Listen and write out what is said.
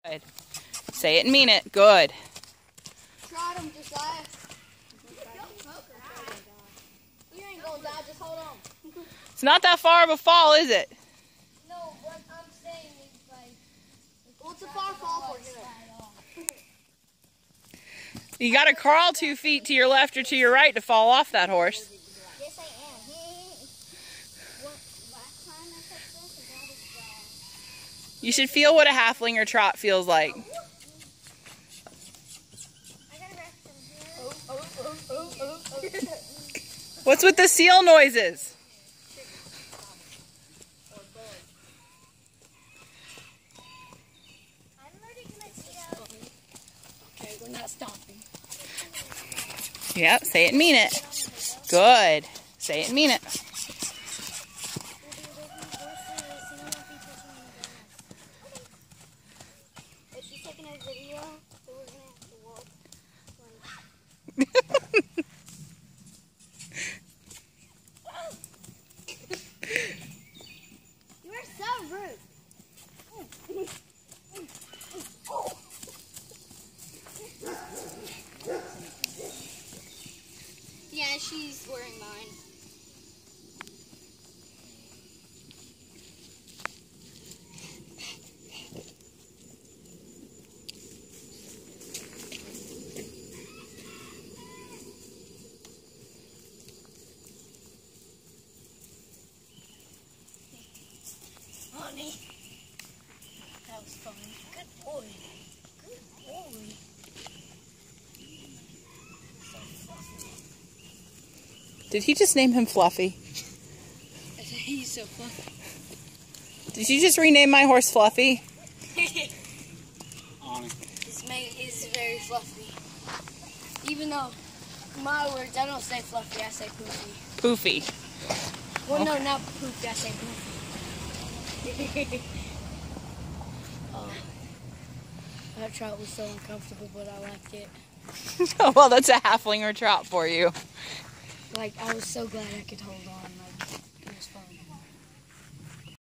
Good. Say it and mean it. Good. Trot him, Josiah. You ain't gonna die, just hold on. It's not that far of a fall, is it? No, what I'm saying is like... What's a far fall for you? You gotta crawl 2 feet to your left or to your right to fall off that horse. Yes, I am. Last time I took this, and that is You should feel what a halflinger trot feels like. I gotta rest from here. What's with the seal noises? I'm already gonna eat out. Okay, we're not stopping. Yep, say it and mean it. Good. Say it and mean it. If she's taking a video, so we're gonna have to walk. You are so rude. Yeah, she's wearing mine. Honey, that was fun. Good boy. Good boy. Did he just name him Fluffy? He's so fluffy. Did you just rename my horse Fluffy? His mate is very fluffy. Even though, in my words, I don't say fluffy, I say poofy. Poofy. Well, no, not poofy, I say poofy. That trot was so uncomfortable, but I liked it. Well, that's a halflinger trot for you. Like, I was so glad I could hold on. Like, it was fun.